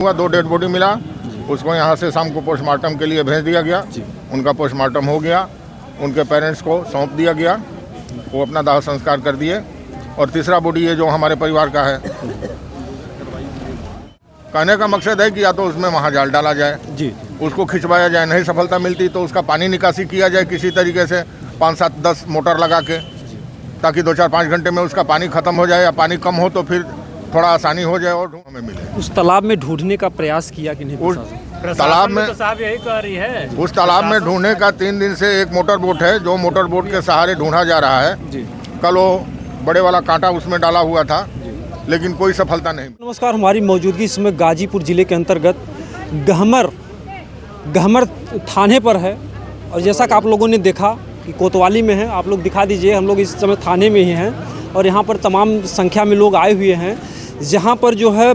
हुआ 2 dead body मिला, उसको यहाँ से शाम को पोस्टमार्टम के लिए भेज दिया गया। उनका पोस्टमार्टम हो गया, उनके पेरेंट्स को सौंप दिया गया, वो अपना दाह संस्कार कर दिए। और तीसरा बॉडी ये जो हमारे परिवार का है, कहने का मकसद है कि या तो उसमें महाजाल डाला जाए जी, उसको खिंचवाया जाए, नहीं सफलता मिलती तो उसका पानी निकासी किया जाए किसी तरीके से 5, 7, 10 मोटर लगा के, ताकि 2, 4, 5 घंटे में उसका पानी खत्म हो जाए, या पानी कम हो तो फिर थोड़ा आसानी हो जाए और हमें मिले। उस तालाब में ढूंढने का प्रयास किया कि नहीं? उस तालाब में तो साहब यही कह रही है, उस तालाब में ढूंढने का 3 दिन से एक मोटर बोट है, जो मोटर बोट के सहारे ढूंढा जा रहा है जी। कल वो बड़े वाला कांटा उसमें डाला हुआ था, लेकिन कोई सफलता नहीं। नमस्कार, हमारी मौजूदगी इसमें गाजीपुर जिले के अंतर्गत गहमर थाने पर है। और जैसा कि आप लोगों ने देखा कि कोतवाली में है, आप लोग दिखा दीजिए, हम लोग इस समय थाने में ही हैं और यहाँ पर तमाम संख्या में लोग आए हुए हैं, जहाँ पर जो है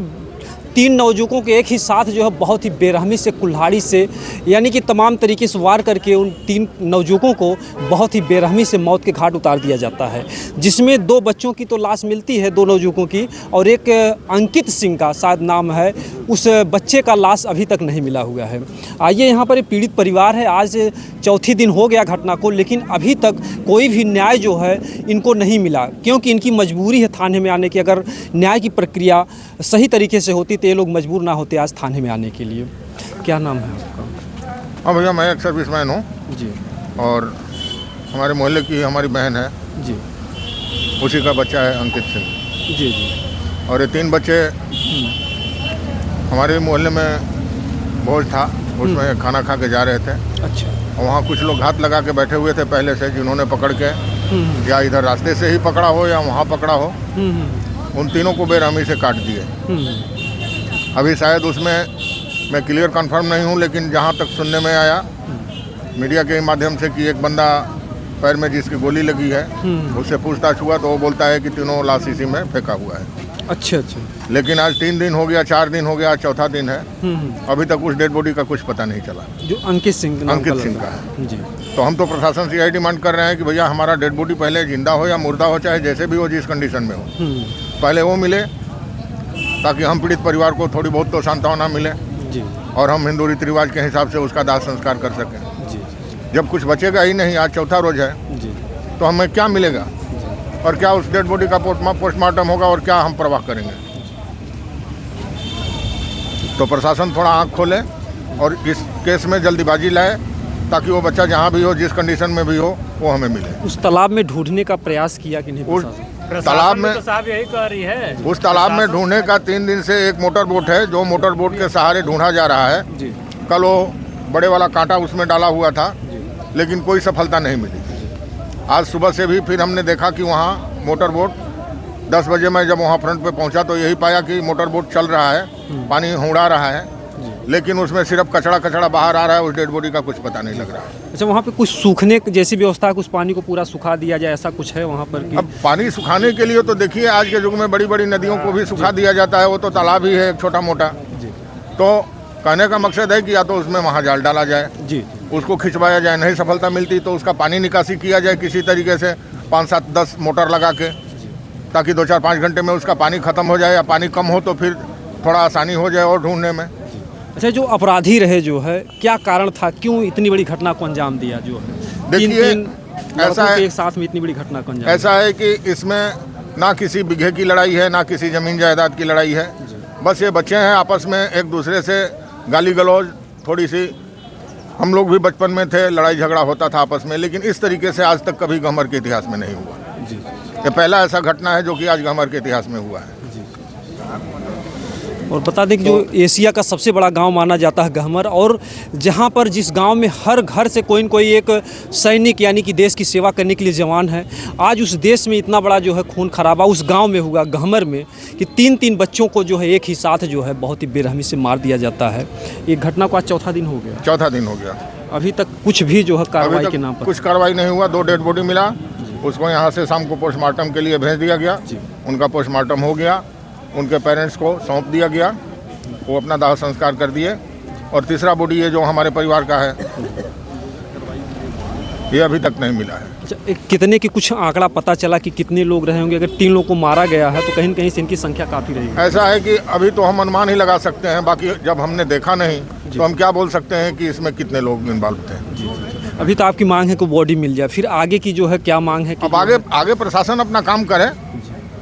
3 नवयुवकों के एक ही साथ जो है बहुत ही बेरहमी से, कुल्हाड़ी से, यानी कि तमाम तरीके से वार करके उन 3 नवयुवकों को बहुत ही बेरहमी से मौत के घाट उतार दिया जाता है, जिसमें 2 बच्चों की तो लाश मिलती है, 2 नवयुवकों की, और एक अंकित सिंह का शायद नाम है, उस बच्चे का लाश अभी तक नहीं मिला हुआ है। आइए, यहाँ पर एक पीड़ित परिवार है, आज चौथी दिन हो गया घटना को, लेकिन अभी तक कोई भी न्याय जो है इनको नहीं मिला, क्योंकि इनकी मजबूरी है थाने में आने की। अगर न्याय की प्रक्रिया सही तरीके से होती तो ये लोग मजबूर ना होते आज थाने में आने के लिए। क्या नाम है आपका? हाँ भैया, मैं एक सर्विसमैन हूँ जी, और हमारे मोहल्ले की हमारी बहन है जी, उसी का बच्चा है अंकित सिंह जी जी। और ये 3 बच्चे हमारे मोहल्ले में भोज था, उसमें खाना खा के जा रहे थे। अच्छा। और वहाँ कुछ लोग हाथ लगा के बैठे हुए थे पहले से, जिन्होंने पकड़ के या इधर रास्ते से ही पकड़ा हो या वहाँ पकड़ा हो, उन तीनों को बेरहमी से काट दिए। अभी शायद उसमें मैं क्लियर कंफर्म नहीं हूँ, लेकिन जहाँ तक सुनने में आया मीडिया के माध्यम से कि एक बंदा पैर में जिसकी गोली लगी है, उससे पूछताछ हुआ तो वो बोलता है कि तीनों लाश इसी में फेंका हुआ है। अच्छा अच्छा। लेकिन आज 3 दिन हो गया, 4 दिन हो गया, आज चौथा दिन है, अभी तक उस डेड बॉडी का कुछ पता नहीं चला, जो अंकित सिंह का है जी। तो हम तो प्रशासन से यही डिमांड कर रहे हैं कि भैया हमारा डेड बॉडी पहले जिंदा हो या मुर्दा हो, चाहे जैसे भी हो, जिस कंडीशन में हो, पहले वो मिले, ताकि हम पीड़ित परिवार को थोड़ी बहुत तो सांत्वना मिले जी, और हम हिंदू रीति रिवाज के हिसाब से उसका दाह संस्कार कर सकें जी। जब कुछ बचेगा ही नहीं, आज चौथा रोज है जी, तो हमें क्या मिलेगा और क्या उस डेड बॉडी का पोस्टमार्टम होगा और क्या हम परवाह करेंगे? तो प्रशासन थोड़ा आँख खोले और इस केस में जल्दीबाजी लाए, ताकि वो बच्चा जहाँ भी हो, जिस कंडीशन में भी हो, वो हमें मिले। उस तालाब में ढूंढने का प्रयास किया कि नहीं? उस तालाब में तो साहब यही कह रही है, उस तालाब में ढूंढने का 3 दिन से एक मोटर बोट है, जो मोटर बोट के सहारे ढूंढा जा रहा है जी। कल वो बड़े वाला कांटा उसमें डाला हुआ था, लेकिन कोई सफलता नहीं मिली। आज सुबह से भी फिर हमने देखा कि वहाँ मोटर बोट 10 बजे मैं जब वहाँ फ्रंट पे पहुँचा तो यही पाया कि मोटर बोट चल रहा है, पानी हुड़ा रहा है, लेकिन उसमें सिर्फ कचड़ा बाहर आ रहा है, उस डेड बॉडी का कुछ पता नहीं लग रहा है। अच्छा, वहाँ पे कुछ सूखने जैसी व्यवस्था है, कुछ पानी को पूरा सुखा दिया जाए, ऐसा कुछ है वहाँ पर? अब पानी सुखाने के लिए तो देखिए, आज के युग में बड़ी बड़ी नदियों को भी सुखा दिया जाता है, वो तो तालाब ही है एक छोटा मोटा। तो कहने का मकसद है कि या तो उसमें महाजाल डाला जाए जी, उसको खिंचवाया जाए, नहीं सफलता मिलती तो उसका पानी निकासी किया जाए किसी तरीके से 5, 7, 10 मोटर लगा के, ताकि 2, 4, 5 घंटे में उसका पानी खत्म हो जाए, या पानी कम हो तो फिर थोड़ा आसानी हो जाए और ढूंढने में। अच्छा, जो अपराधी रहे जो है, क्या कारण था, क्यों इतनी बड़ी घटना को अंजाम दिया? जो है देखिए, ऐसा है एक साथ में इतनी बड़ी घटना को अंजाम, ऐसा है कि इसमें ना किसी बिघे की लड़ाई है, ना किसी जमीन जायदाद की लड़ाई है, बस ये बच्चे हैं आपस में एक दूसरे से गाली गलौज, थोड़ी सी, हम लोग भी बचपन में थे, लड़ाई झगड़ा होता था आपस में, लेकिन इस तरीके से आज तक कभी गहमर के इतिहास में नहीं हुआ जी। ये पहला ऐसा घटना है जो कि आज गहमर के इतिहास में हुआ है। और बता दें कि जो एशिया का सबसे बड़ा गांव माना जाता है गहमर, और जहां पर जिस गांव में हर घर से कोई न कोई एक सैनिक, यानी कि देश की सेवा करने के लिए जवान है, आज उस देश में इतना बड़ा जो है खून खराबा उस गांव में हुआ गहमर में, कि 3 बच्चों को जो है एक ही साथ जो है बहुत ही बेरहमी से मार दिया जाता है। ये घटना को आज चौथा दिन हो गया। चौथा दिन हो गया, अभी तक कुछ भी जो है कार्रवाई के नाम पर कुछ कार्रवाई नहीं हुआ। 2 डेड बॉडी मिला, उसको यहाँ से शाम को पोस्टमार्टम के लिए भेज दिया गया। उनका पोस्टमार्टम हो गया, उनके पेरेंट्स को सौंप दिया गया, वो अपना दाह संस्कार कर दिए। और तीसरा बॉडी ये जो हमारे परिवार का है, ये अभी तक नहीं मिला है। अच्छा, कितने की कुछ आंकड़ा पता चला कि कितने लोग रहे होंगे? अगर 3 लोगों को मारा गया है तो कहीं न कहीं से इनकी संख्या काफ़ी रहेगी। ऐसा है कि अभी तो हम अनुमान ही लगा सकते हैं, बाकी जब हमने देखा नहीं तो हम क्या बोल सकते हैं कि इसमें कितने लोग इन्वॉल्व थे। अभी तो आपकी मांग है कि बॉडी मिल जाए, फिर आगे की जो है क्या मांग है? अब आगे प्रशासन अपना काम करे,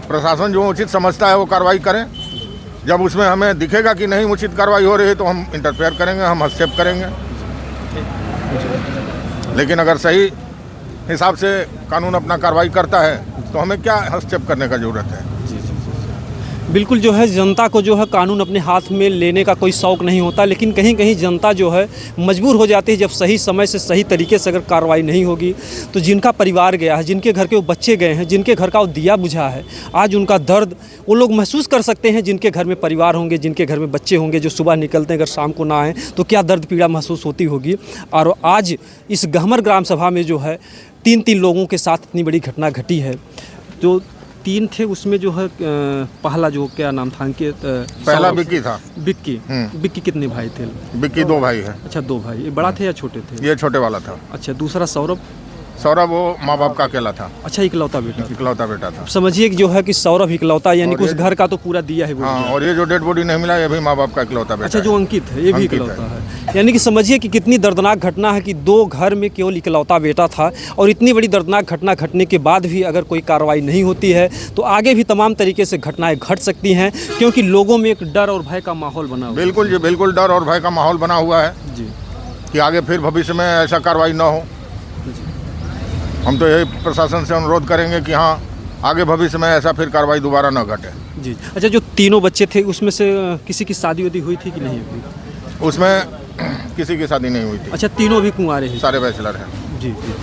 प्रशासन जो उचित समझता है वो कार्रवाई करे। जब उसमें हमें दिखेगा कि नहीं उचित कार्रवाई हो रही है तो हम इंटरफेयर करेंगे, हम हस्तक्षेप करेंगे। लेकिन अगर सही हिसाब से कानून अपना कार्रवाई करता है तो हमें क्या हस्तक्षेप करने का ज़रूरत है। बिल्कुल जो है जनता को जो है कानून अपने हाथ में लेने का कोई शौक़ नहीं होता, लेकिन कहीं कहीं जनता जो है मजबूर हो जाती है जब सही समय से सही तरीके से अगर कार्रवाई नहीं होगी तो जिनका परिवार गया है, जिनके घर के वो बच्चे गए हैं, जिनके घर का वो दिया बुझा है, आज उनका दर्द वो लोग महसूस कर सकते हैं। जिनके घर में परिवार होंगे, जिनके घर में बच्चे होंगे, जो सुबह निकलते हैं अगर शाम को ना आएँ तो क्या दर्द पीड़ा महसूस होती होगी। और आज इस गहमर ग्राम सभा में जो है 3 लोगों के साथ इतनी बड़ी घटना घटी है। जो 3 थे उसमें जो है पहला जो क्या नाम था इनके? पहला बिक्की था। बिक्की। बिक्की कितने भाई थे? बिक्की 2 भाई है। अच्छा, 2 भाई। ये बड़ा थे या छोटे थे? ये छोटे वाला था। अच्छा, दूसरा सौरभ? सौरभ वो माँ बाप का अकेला था। अच्छा, इकलौता बेटा? इकलौता बेटा था। समझिए कि जो है कि सौरभ इकलौता, यानी कि उस घर का तो पूरा दिया है वो। हाँ, और ये जो डेड बॉडी नहीं मिला ये भी माँ बाप का इकलौता बेटा। अच्छा, जो अंकित है ये भी इकलौता है। यानी कि समझिए कि कितनी दर्दनाक घटना है कि 2 घर में केवल इकलौता बेटा था, और इतनी बड़ी दर्दनाक घटना घटने के बाद भी अगर कोई कार्रवाई नहीं होती है तो आगे भी तमाम तरीके से घटनाएं घट सकती हैं, क्योंकि लोगों में एक डर और भय का माहौल बना हुआ है। बिल्कुल जी, बिल्कुल डर और भय का माहौल बना हुआ है जी, कि आगे फिर भविष्य में ऐसा कार्रवाई ना हो। हम तो यही प्रशासन से अनुरोध करेंगे कि हाँ, आगे भविष्य में ऐसा फिर कार्रवाई दोबारा न घटे। जी। अच्छा, जो 3 बच्चे थे उसमें से किसी की शादी वादी हुई थी कि नहीं हुई? उसमें किसी की शादी नहीं हुई थी। अच्छा, 3 भी कुंवारे हैं? सारे बैचलर हैं। जी जी।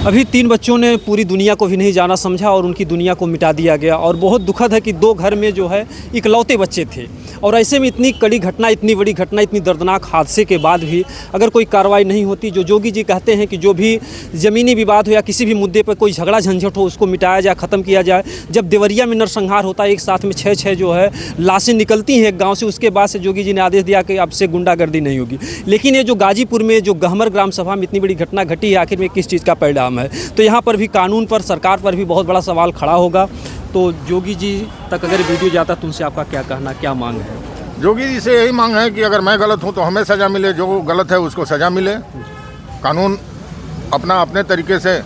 अभी 3 बच्चों ने पूरी दुनिया को भी नहीं जाना समझा और उनकी दुनिया को मिटा दिया गया, और बहुत दुखद है कि 2 घर में जो है इकलौते बच्चे थे, और ऐसे में इतनी कड़ी घटना, इतनी बड़ी घटना, इतनी दर्दनाक हादसे के बाद भी अगर कोई कार्रवाई नहीं होती। जो जोगी जी कहते हैं कि जो भी ज़मीनी विवाद हो या किसी भी मुद्दे पर कोई झगड़ा झंझट हो उसको मिटाया जाए, ख़त्म किया जाए। जब देवरिया में नरसंहार होता है, एक साथ में 6 जो है लाशें निकलती हैं एक गाँव से, उसके बाद से जोगी जी ने आदेश दिया कि अब से गुंडागर्दी नहीं होगी। लेकिन ये जो गाजीपुर में जो गहमर ग्राम सभा में इतनी बड़ी घटना घटी है, आखिर में किस चीज़ का परिणाम है? तो यहाँ पर भी कानून पर, सरकार पर भी बहुत बड़ा सवाल खड़ा होगा। तो जोगी जी तक अगर वीडियो जाता तो उनसे आपका क्या कहना, क्या मांग है? जोगी जी से यही मांग है कि अगर मैं गलत हूँ तो हमें सज़ा मिले, जो गलत है उसको सज़ा मिले। कानून अपना अपने तरीके से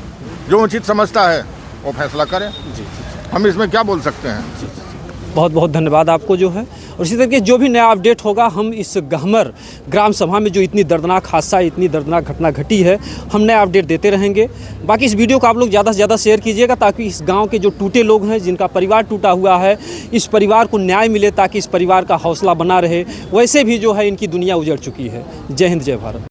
जो उचित समझता है वो फैसला करे। हम इसमें क्या बोल सकते हैं। बहुत बहुत धन्यवाद आपको जो है, और इसी तरीके जो भी नया अपडेट होगा हम इस गहमर ग्राम सभा में जो इतनी दर्दनाक हादसा, इतनी दर्दनाक घटना घटी है, हम नया अपडेट देते रहेंगे। बाकी इस वीडियो को आप लोग ज़्यादा से ज़्यादा शेयर कीजिएगा ताकि इस गांव के जो टूटे लोग हैं, जिनका परिवार टूटा हुआ है, इस परिवार को न्याय मिले, ताकि इस परिवार का हौसला बना रहे। वैसे भी जो है इनकी दुनिया उजड़ चुकी है। जय हिंद, जय भारत।